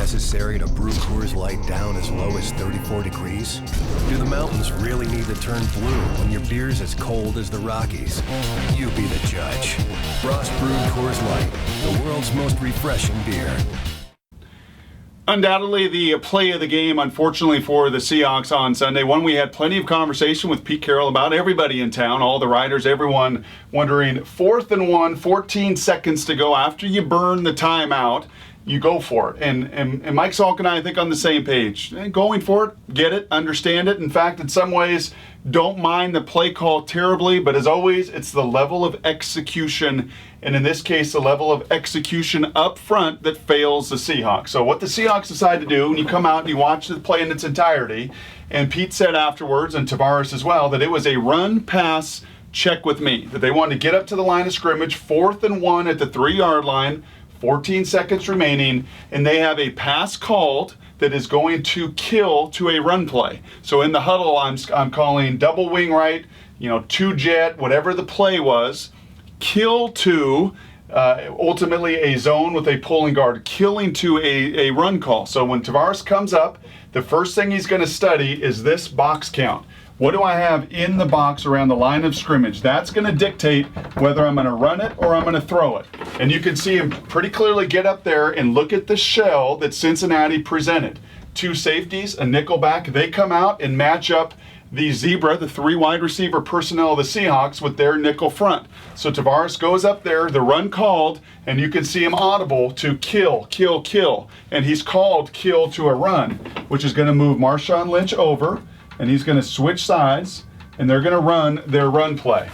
necessary to brew Coors Light down as low as 34 degrees? Do the mountains really need to turn blue when your beer's as cold as the Rockies? You be the judge. Frost brewed Coors Light, the world's most refreshing beer. Undoubtedly the play of the game, unfortunately, for the Seahawks on Sunday. One we had plenty of conversation with Pete Carroll about, everybody in town, all the riders, everyone wondering, 4th and 1, 14 seconds to go. After you burn the timeout, you go for it. And Mike Salk and I think on the same page. Going for it, get it, understand it. In fact, in some ways, don't mind the play call terribly, but as always, it's the level of execution, and in this case, the level of execution up front that fails the Seahawks. So what the Seahawks decide to do, when you come out and you watch the play in its entirety, and Pete said afterwards, and Tavares as well, that it was a run-pass check with me, that they wanted to get up to the line of scrimmage, 4th and 1 at the 3-yard line, 14 seconds remaining, and they have a pass called that is going to kill to a run play. So in the huddle, I'm calling double wing right, 2-jet, whatever the play was, kill to ultimately a zone with a pulling guard, killing to a run call. So when Tavares comes up, the first thing he's going to study is this box count. What do I have in the box around the line of scrimmage? That's going to dictate whether I'm going to run it or I'm going to throw it. And you can see him pretty clearly get up there and look at the shell that Cincinnati presented. 2 safeties, a nickel back. They come out and match up the zebra, the 3 wide receiver personnel of the Seahawks, with their nickel front. So Tavares goes up there, the run called, and you can see him audible to kill, kill, kill. And he's called kill to a run, which is going to move Marshawn Lynch over, and he's going to switch sides, and they're going to run their run play.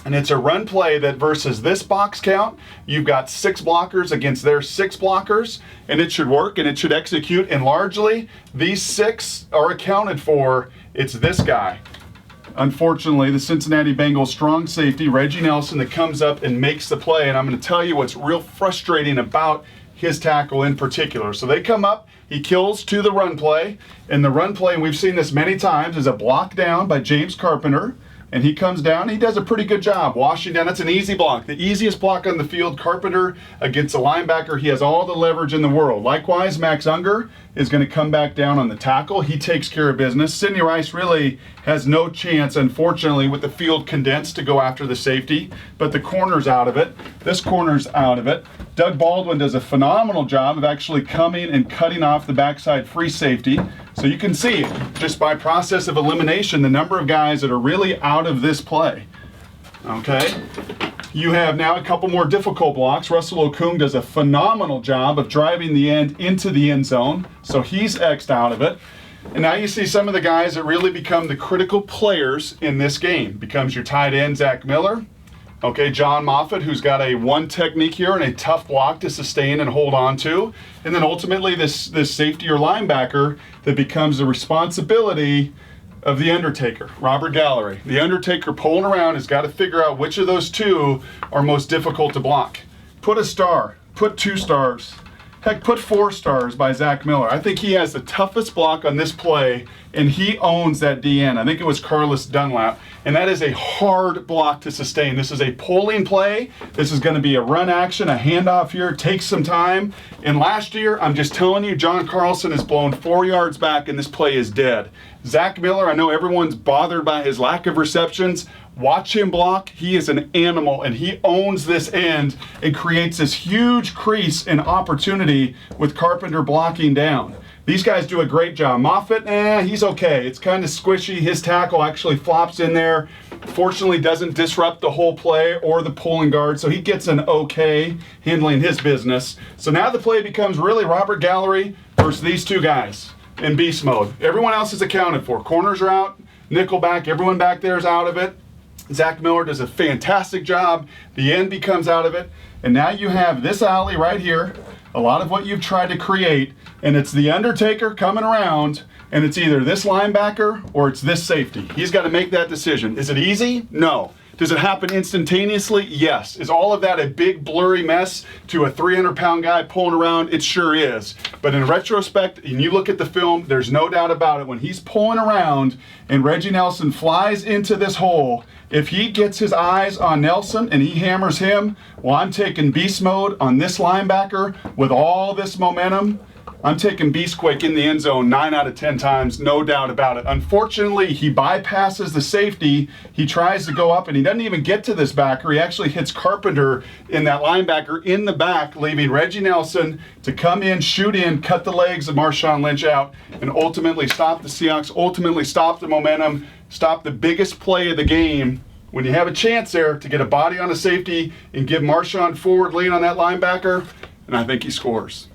And it's a run play that versus this box count, you've got 6 blockers against their 6 blockers, and it should work and it should execute. And largely, these 6 are accounted for. It's this guy. Unfortunately, the Cincinnati Bengals strong safety, Reggie Nelson, that comes up and makes the play. And I'm going to tell you what's real frustrating about his tackle in particular. So they come up, he kills to the run play, and the run play, and we've seen this many times, is a block down by James Carpenter, and he comes down, he does a pretty good job washing down. That's an easy block, the easiest block on the field. Carpenter against a linebacker, he has all the leverage in the world. Likewise, Max Unger is going to come back down on the tackle. He takes care of business. Sidney Rice really has no chance, unfortunately, with the field condensed to go after the safety, but the corner's out of it. This corner's out of it. Doug Baldwin does a phenomenal job of actually coming and cutting off the backside free safety. So you can see, just by process of elimination, the number of guys that are really out of this play. Okay? You have now a couple more difficult blocks. Russell Okung does a phenomenal job of driving the end into the end zone, so he's X'd out of it. And now you see some of the guys that really become the critical players in this game. Becomes your tight end, Zach Miller. Okay, John Moffitt, who's got a one technique here and a tough block to sustain and hold on to. And then ultimately this safety or linebacker that becomes the responsibility of the Undertaker, Robert Gallery. The Undertaker pulling around has got to figure out which of those 2 are most difficult to block. Put a star, put 2 stars. Heck, put 4 stars by Zach Miller. I think he has the toughest block on this play, and he owns that DN. I think it was Carlos Dunlap, and that is a hard block to sustain. This is a pulling play. This is going to be a run action, a handoff here. It takes some time. And last year, I'm just telling you, John Carlson has blown 4 yards back, and this play is dead. Zach Miller, I know everyone's bothered by his lack of receptions. Watch him block. He is an animal, and he owns this end and creates this huge crease and opportunity with Carpenter blocking down. These guys do a great job. Moffitt, he's okay. It's kind of squishy. His tackle actually flops in there. Fortunately, doesn't disrupt the whole play or the pulling guard, so he gets an okay handling his business. So now the play becomes really Robert Gallery versus these 2 guys in beast mode. Everyone else is accounted for. Corners are out, nickel back, everyone back there is out of it. Zach Miller does a fantastic job. The end becomes out of it. And now you have this alley right here, a lot of what you've tried to create, and it's the Undertaker coming around, and it's either this linebacker or it's this safety. He's got to make that decision. Is it easy? No. Does it happen instantaneously? Yes. Is all of that a big blurry mess to a 300-pound guy pulling around? It sure is. But in retrospect, and you look at the film, there's no doubt about it. When he's pulling around and Reggie Nelson flies into this hole, if he gets his eyes on Nelson and he hammers him, well, I'm taking beast mode on this linebacker with all this momentum, I'm taking Beastquake in the end zone 9 out of 10 times, no doubt about it. Unfortunately, he bypasses the safety. He tries to go up, and he doesn't even get to this backer. He actually hits Carpenter in that linebacker in the back, leaving Reggie Nelson to come in, shoot in, cut the legs of Marshawn Lynch out, and ultimately stop the Seahawks, ultimately stop the momentum, stop the biggest play of the game. When you have a chance there to get a body on a safety and give Marshawn forward lean on that linebacker, and I think he scores.